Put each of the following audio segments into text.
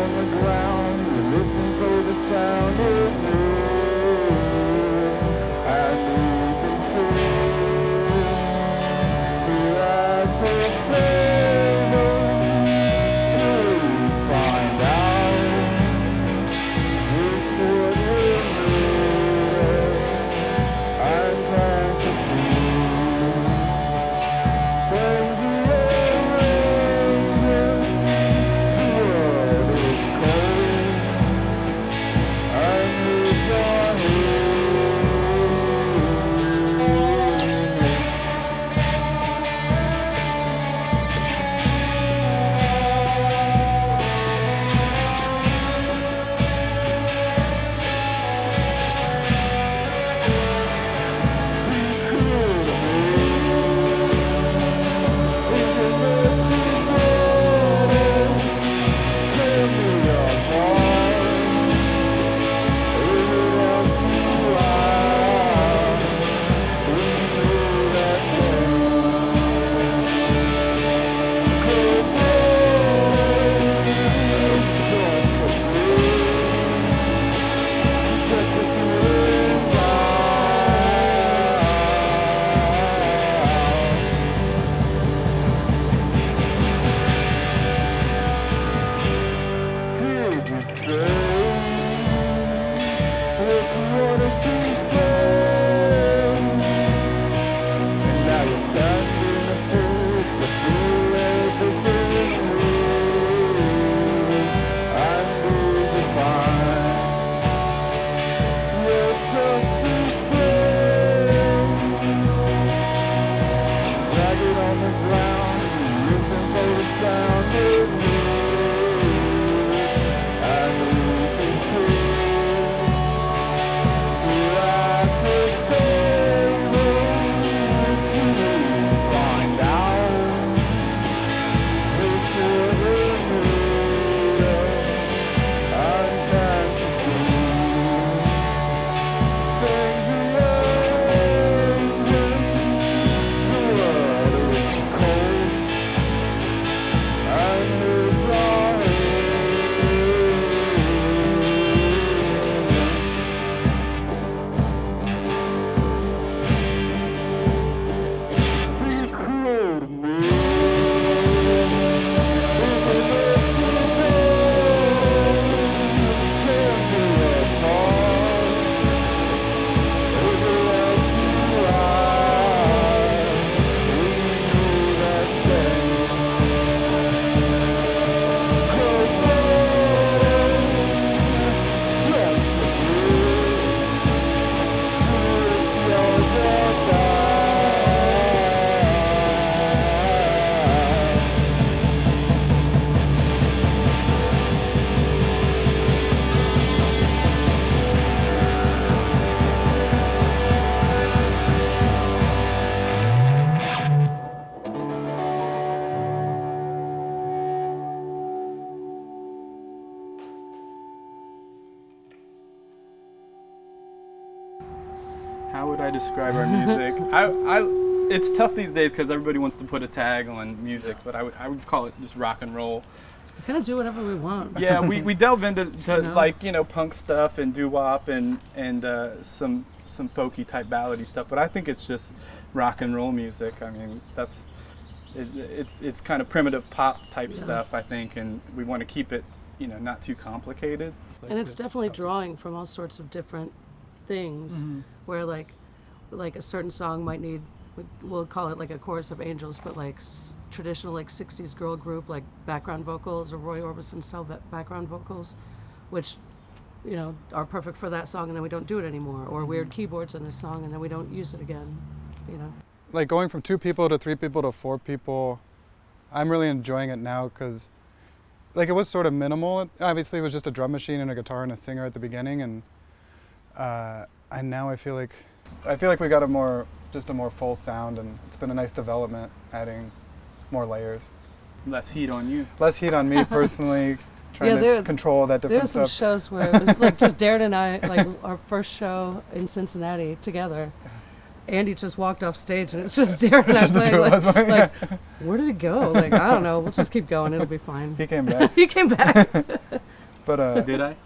on the ground, you listen for the sound of rain, and you can see you're at the table till you find out just what you need and fantasy. Things How would I describe our music? It's tough these days because everybody wants to put a tag on music, but I would call it just rock and roll. We kind of do whatever we want. Yeah, we delve into like punk stuff and doo-wop and some folky type ballady stuff, but I think it's just rock and roll music. I mean, it's kind of primitive pop type stuff, I think, and we want to keep it not too complicated. And it's definitely drawing from all sorts of different things, where like a certain song might need, we'll call it like a chorus of angels, but like traditional like 60s girl group like background vocals or Roy Orbison style background vocals, which are perfect for that song, and then we don't do it anymore, or weird keyboards in this song and then we don't use it again. Like going from 2 people to 3 people to 4 people, I'm really enjoying it now because like it was sort of minimal. Obviously it was just a drum machine and a guitar and a singer at the beginning, and now I feel like we got a more full sound, and it's been a nice development, adding more layers. Less heat on you. Less heat on me personally, trying to control that different stuff. There were some shows where it was like just Darren and I, like our first show in Cincinnati together. Andy just walked off stage and it's just Darren and I playing, like where did he go? Like, I don't know, we'll just keep going, it'll be fine. He came back. He came back. But Did I?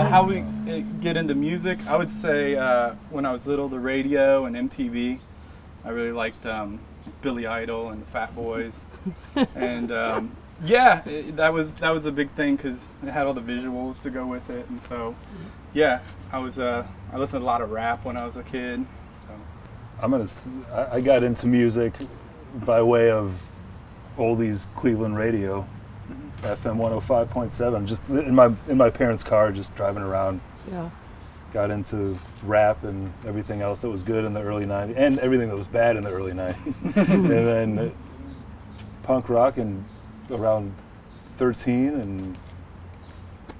How we get into music, I would say when I was little, the radio and MTV. I really liked Billy Idol and the Fat Boys, and that was a big thing because it had all the visuals to go with it, and so yeah, I listened to a lot of rap when I was a kid. So I got into music by way of oldies Cleveland radio. FM 105.7, just in my parents' car, just driving around. Yeah. Got into rap and everything else that was good in the early 90s, and everything that was bad in the early 90s. And then punk rock and around 13, and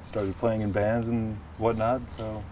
started playing in bands and whatnot, so.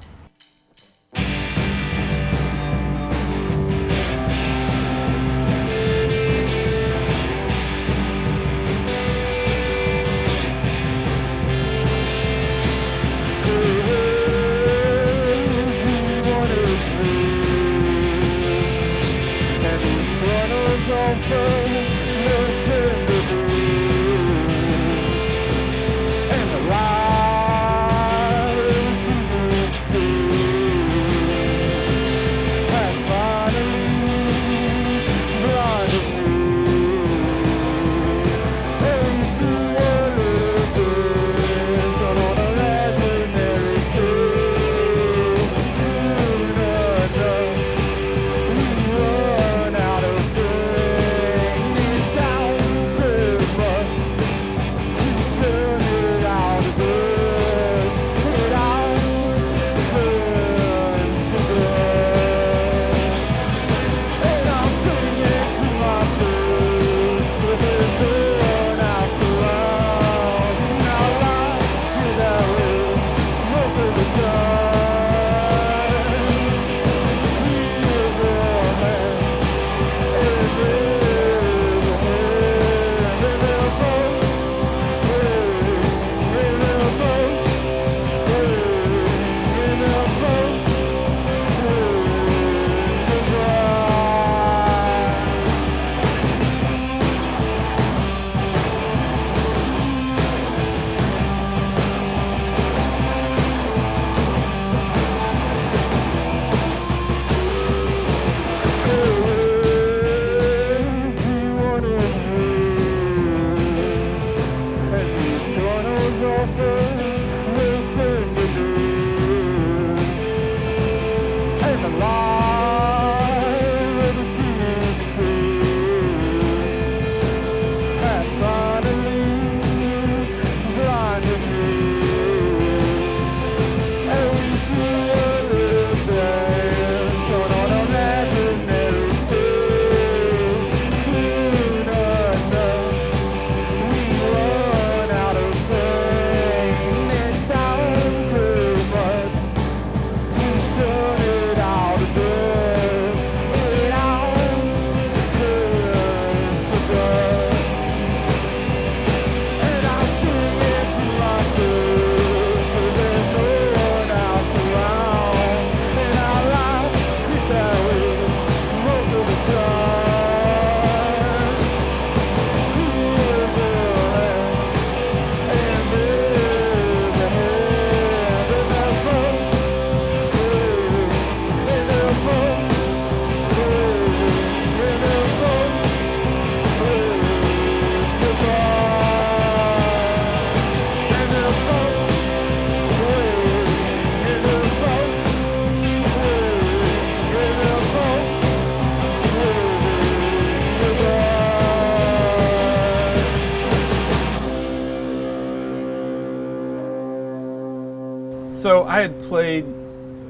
So I had played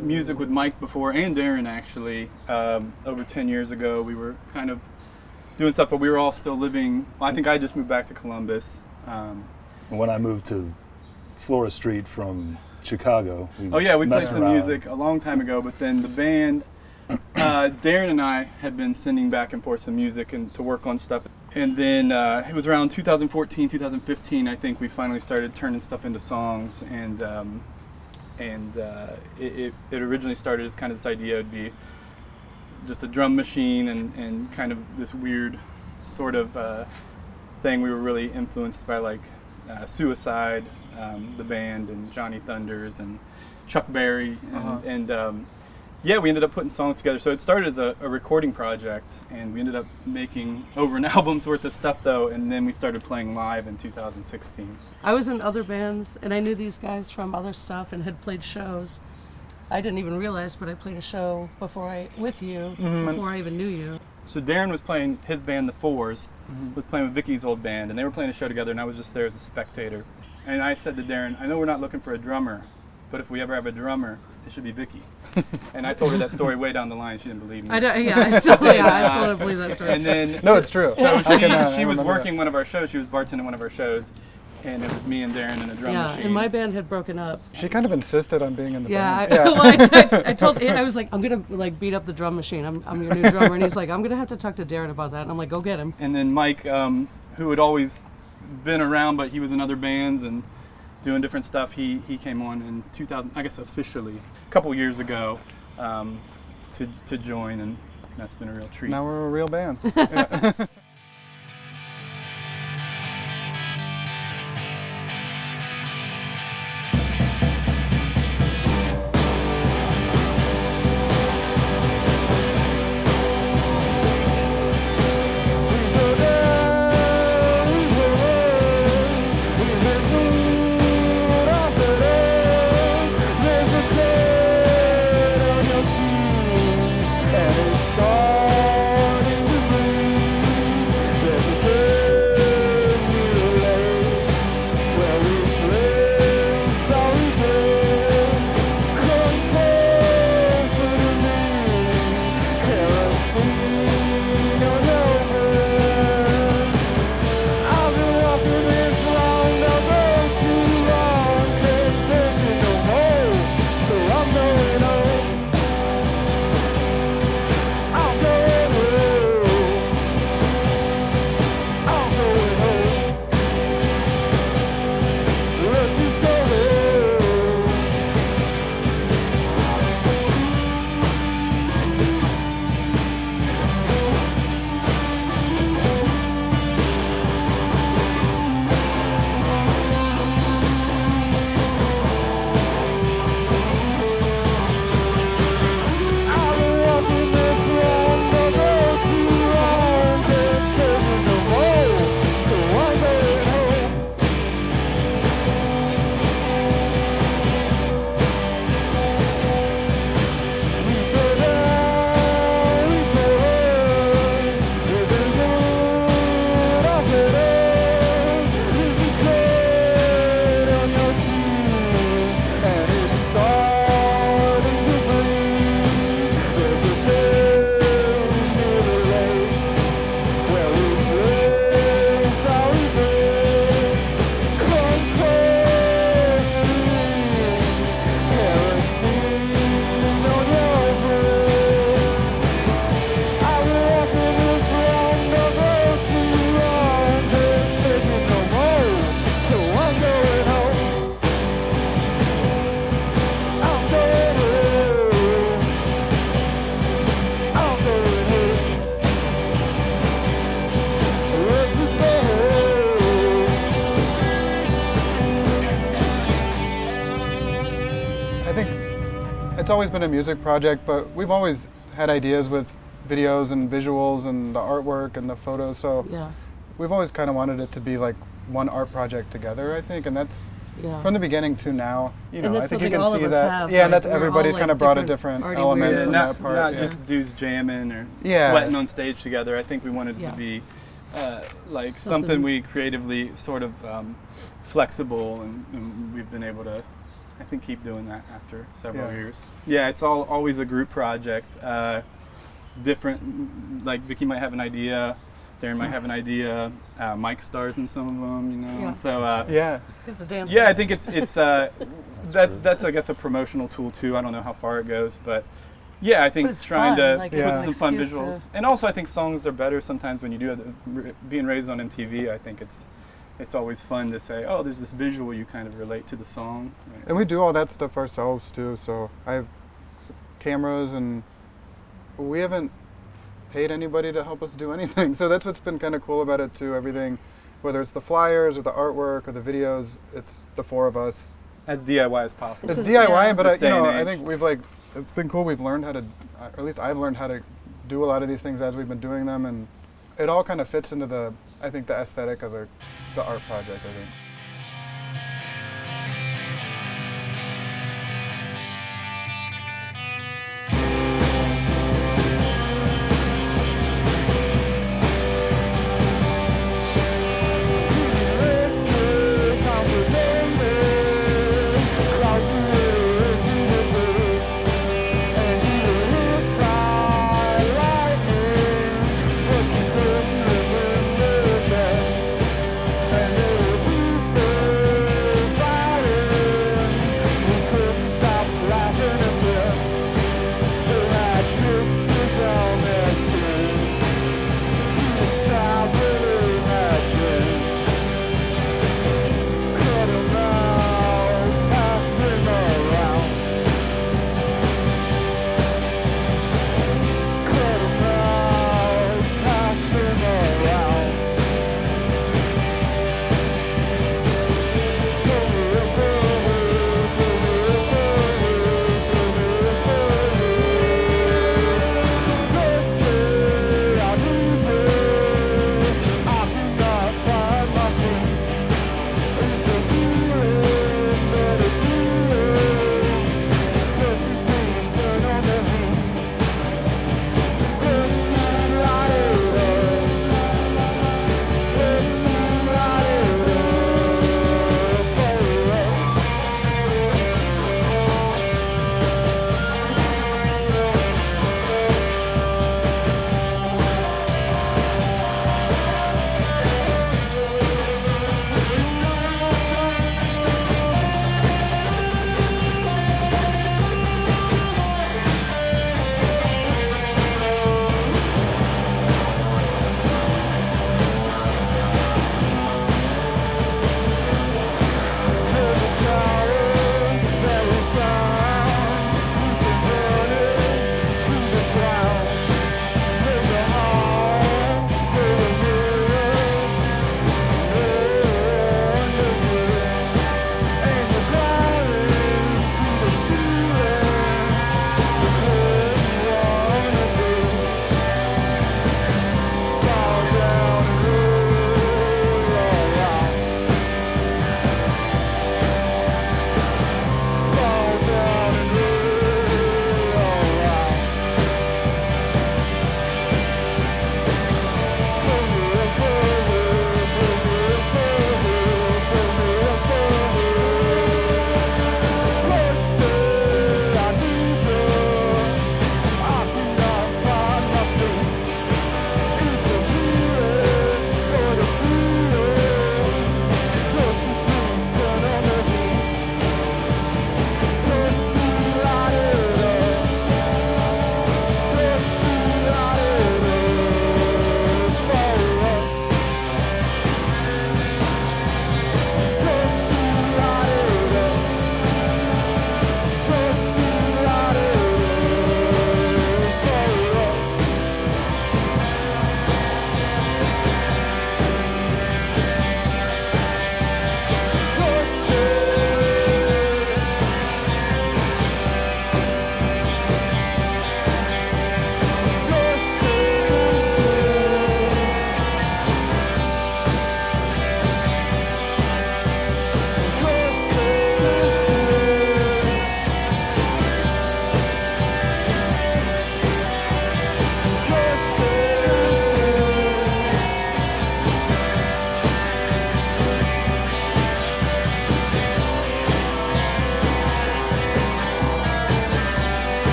music with Mike before, and Darren actually, over 10 years ago. We were kind of doing stuff, but we were all still living. Well, I think I just moved back to Columbus. When I moved to Flora Street from Chicago, we played messed some around. music a long time ago, but then the band, Darren and I had been sending back and forth some music and to work on stuff. And then it was around 2014, 2015, I think we finally started turning stuff into songs. And it originally started as kind of this idea would be just a drum machine and kind of this weird sort of thing. We were really influenced by like Suicide, the band, and Johnny Thunders and Chuck Berry, and we ended up putting songs together. So it started as a recording project, and we ended up making over an album's worth of stuff though, and then we started playing live in 2016. I was in other bands, and I knew these guys from other stuff and had played shows. I didn't even realize, but I played a show before I even knew you. So Darren was playing, his band, The Fours, was playing with Vicky's old band, and they were playing a show together, and I was just there as a spectator. And I said to Darren, I know we're not looking for a drummer, but if we ever have a drummer, it should be Vicky. And I told her that story way down the line. She didn't believe me. I still don't believe that story. And then, No, it's true. So I she was remember working that. one of our shows. She was bartending one of our shows, and it was me and Darren in a drum machine. And my band had broken up. She kind of insisted on being in the Yeah, band. I told, I was like, I'm gonna like beat up the drum machine. I'm your new drummer, and he's like, I'm gonna have to talk to Darren about that. And I'm like, go get him. And then Mike, who had always been around, but he was in other bands and doing different stuff, he came on in 2000, I guess officially, a couple years ago, to join, and that's been a real treat. Now we're a real band. It's always been a music project, but we've always had ideas with videos and visuals and the artwork and the photos. So we've always kind of wanted it to be like one art project together, I think, and that's from the beginning to now. You know, I think you can see that. Yeah, and that's everybody's kind of brought a different element from that part. Not just dudes jamming or sweating on stage together. I think we wanted it to be like something we creatively sort of flexible, and we've been able to I think keep doing that after several Yeah. years. Yeah, it's always a group project. Different, like Vicky might have an idea, Darren might have an idea, Mike stars in some of them, you know. Yeah. So Yeah. He's the dancer. yeah, I think it's that's I guess a promotional tool too. I don't know how far it goes, but yeah, I think it's trying fun, to like, put it's some an fun excuse visuals, to- and also I think songs are better sometimes when you do it. Being raised on MTV, I think it's always fun to say, oh, there's this visual you kind of relate to the song. And we do all that stuff ourselves too. So I have cameras, and we haven't paid anybody to help us do anything. So that's what's been kind of cool about it too. Everything, whether it's the flyers or the artwork or the videos, it's the four of us. As DIY as possible. It's a- DIY, yeah. but This day and I age. think we've like, it's been cool. We've learned how to, or at least I've learned how to do a lot of these things as we've been doing them, and it all kind of fits into the aesthetic of the art project, I think.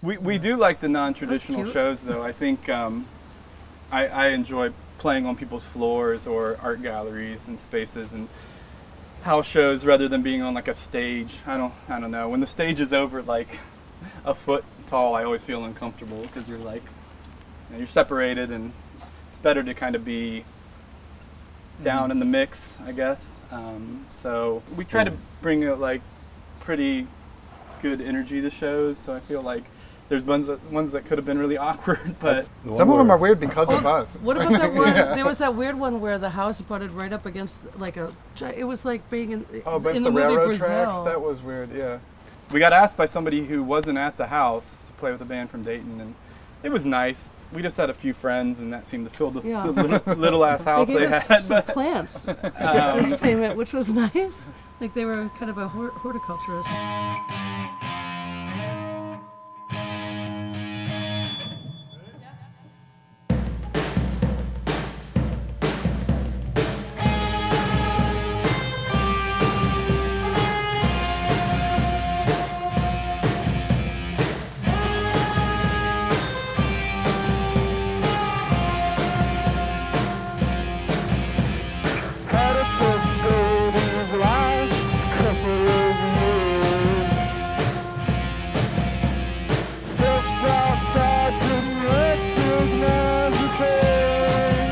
We do like the non-traditional cute. shows, though. I think I enjoy playing on people's floors or art galleries and spaces and house shows rather than being on like a stage. I don't know. When the stage is over like a foot tall, I always feel uncomfortable because you're like, you're separated, and it's better to kind of be down in the mix, I guess. So we try to bring a like pretty good energy to shows. So I feel like there's ones that could have been really awkward, but some of them are weird because of us. What about that one? There was that weird one where the house butted right up against like it was like being in Oh, in against the the movie railroad Brazil. tracks. That was weird. Yeah. we got asked by somebody who wasn't at the house to play with a band from Dayton, and it was nice. We just had a few friends, and that seemed to fill the little ass house They they gave us had. some but- plants as payment, which was nice. Like they were kind of a horticulturist. Had a tough go these last couple of years. Stepped outside, didn't recognize the thing.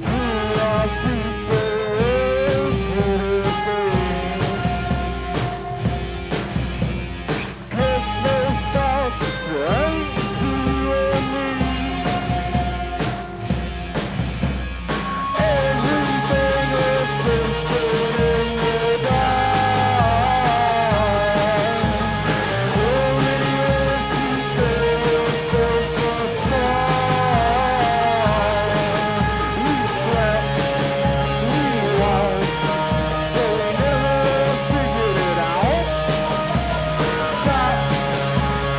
Grew up people did a thing. Guess those thoughts ain't you and me. Everything is simple in the dark. So many ways to tear yourself apart. We slept, we watched, but we never figured it out. Stop,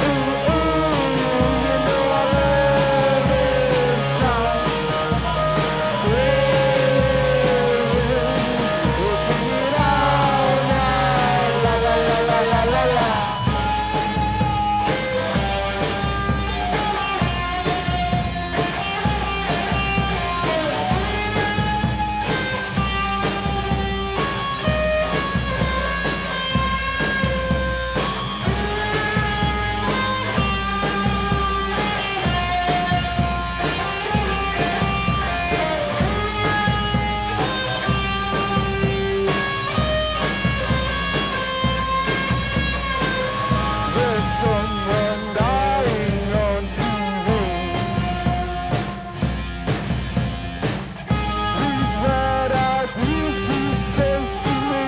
ooh, you know I love it. Stop. There's someone dying on TV. These bad ideas keep chasing me.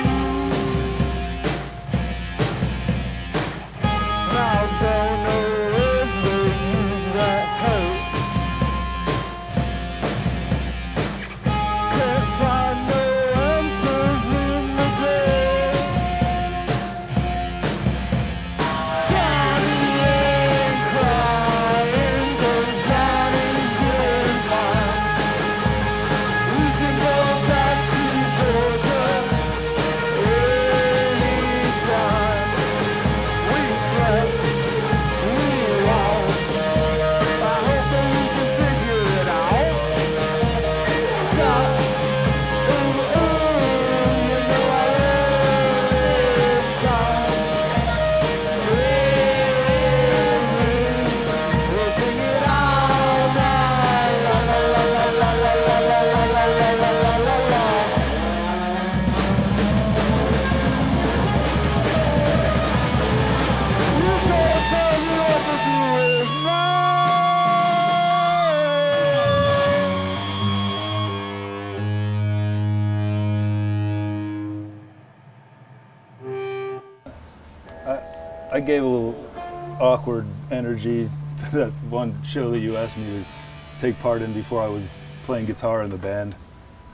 Now don't know if they use that hurt. Can't find no answers in the day. Johnny ain't crying 'cause Johnny's doing fine. We can go back to Georgia anytime. We slept, we walked. I hope that we can figure it out. Stop, ooh, you know I love it. Stop. I gave a little awkward energy to that one show that you asked me to take part in before I was playing guitar in the band.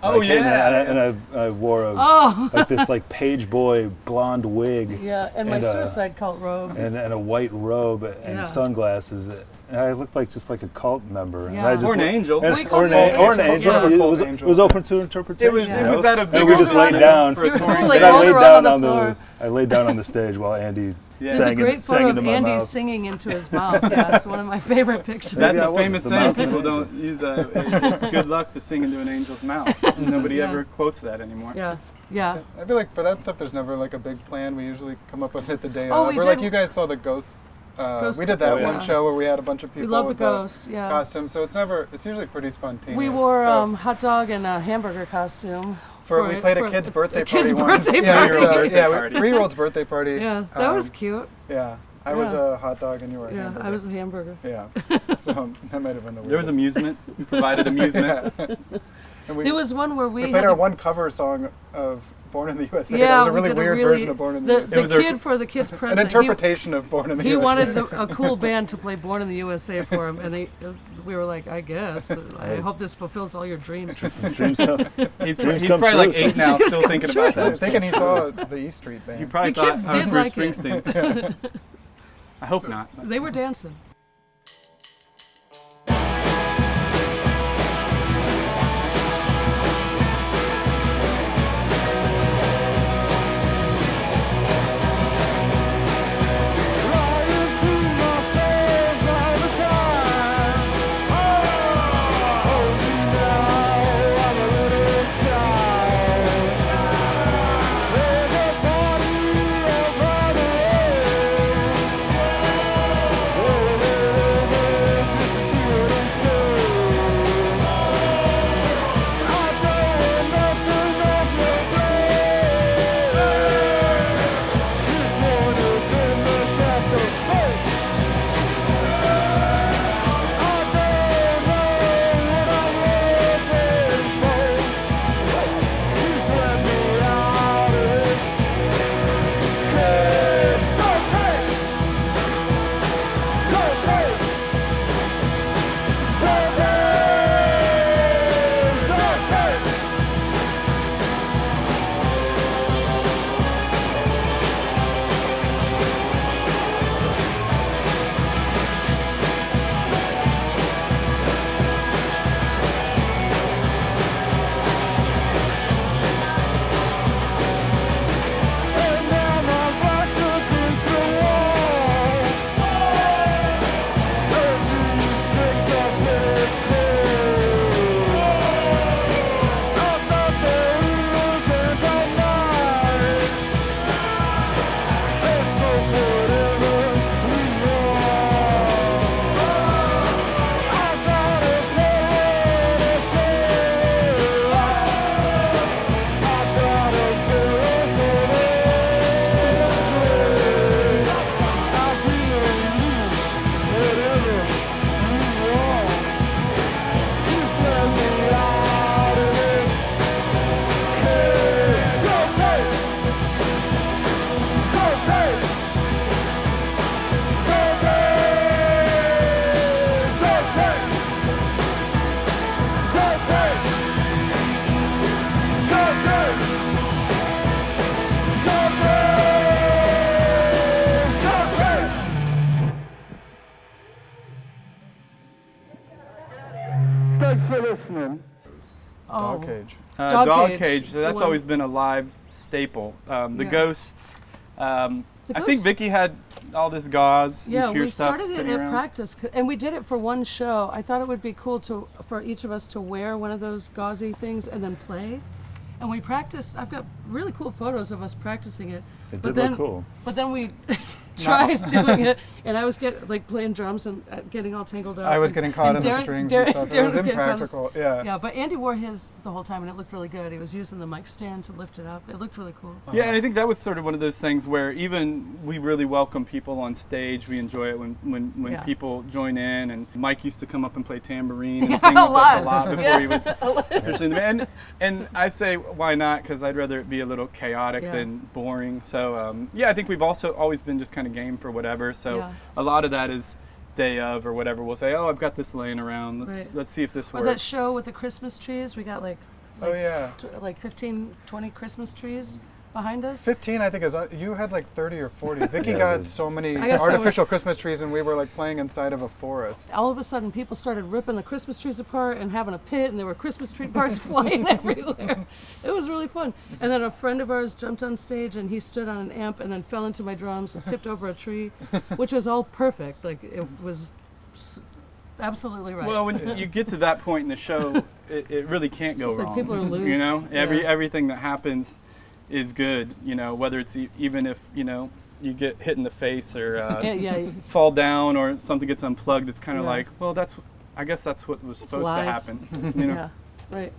Oh, I came in yeah. and I wore a Oh, like this like page boy blonde wig yeah, and my And, suicide cult robe. and a white robe and Yeah. sunglasses. And I looked like just like a cult member. And Yeah. I just Or an angel. We called you an or an angel. angel. Yeah. It was open to interpretation. It was Yeah. at a And big we just laid down. for a touring Like And I rolled laid around down on the on floor. I laid down on the stage while Andy Yeah. There's a great photo into of my Andy mouth. singing into his mouth. Yeah, it's one of my favorite pictures. That's I a wasn't famous the saying. mouth of an People angel. don't use it's good luck to sing into an angel's mouth. Nobody Yeah. ever quotes that anymore. Yeah, yeah. I feel like for that stuff, there's never like a big plan. We usually come up with it the day Oh, of. we Or like did- you guys saw the ghosts. Ghost We did that Oh, yeah. one show where we had a bunch of people. We love the with ghosts. Yeah. costumes, so it's usually pretty spontaneous. We wore So hot dog and a hamburger costume. we played a kid's birthday party kid's once. birthday Yeah, party. it's, yeah, Party. 3-year-old's birthday party. Yeah, that was cute. Yeah, I was Yeah. a hot dog and you were a Yeah, hamburger. I was a hamburger. Yeah, so that might have been the weirdest. There was amusement. We provided amusement. And we, There was one where we we had played our a- one cover song of Born in the USA. Yeah, that was a we really did weird version of Born in the USA. The was a- kid for the kid's An present. interpretation of Born in the He USA. wanted a cool band to play "Born in the USA" for him, and we were like, "I guess. I hope this fulfills all your dreams." Dreams come. He's Dreams he's come probably like true. 8 now, Dreams still come thinking true. about I'm that. thinking he saw the E Street Band. He probably The thought kids of did Bruce like it. Springsteen. I hope not. They were dancing. Thanks for listening. Dog cage. Dog Dog cage, cage. So the that's one- always been a live staple. The Yeah. ghosts. I think ghosts- Vicky had all this gauze. and Yeah, sheer we stuff started it sitting at around. practice, and we did it for one show. I thought it would be cool for each of us to wear one of those gauzy things and then play. And we practiced. I've got really cool photos of us practicing it. It but did then, look cool. But then we tried doing it, and I was playing drums and getting all tangled up. I was and- getting caught and in the Darren- strings Darren- and stuff. Darren It was getting caught in the- impractical. Yeah. Yeah, but Andy wore his the whole time, and it looked really good. He was using the mic stand to lift it up. It looked really cool. Yeah, and I think that was sort of one of those things where even we really welcome people on stage. We enjoy it when Yeah. people join in. And Mike used to come up and play tambourine and Yeah, sing a with us a lot. lot before he was officially in the band. And I say, why not? Because I'd rather it be a little chaotic Yeah. than boring. So yeah, I think we've also always been just kind of game for whatever. So Yeah. a lot of that is day of or whatever. We'll say, oh, I've got this laying around. Right. Let's see if this Or works. that show with the Christmas trees. We got like Oh yeah. like 15, 20 Christmas trees. behind us. 15, I think, is you had like 30 or 40. Vicky Yeah, got it so many got so artificial Christmas trees, and we were like playing inside of a forest. All of a sudden, people started ripping the Christmas trees apart and having a pit, and there were Christmas tree parts flying everywhere. It was really fun. And then a friend of ours jumped on stage, and he stood on an amp and then fell into my drums and tipped over a tree, which was all perfect. Like, it was absolutely right. Well, when you get to that point in the show, it really can't go just like wrong. people are loose. You know, Yeah. everything that happens is good. You know, whether it's even if you get hit in the face or yeah. fall down or something gets unplugged. It's kind of Yeah. like, well, I guess that's what was supposed live. to happen. You know. Yeah, right.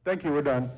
Thank you, we're done.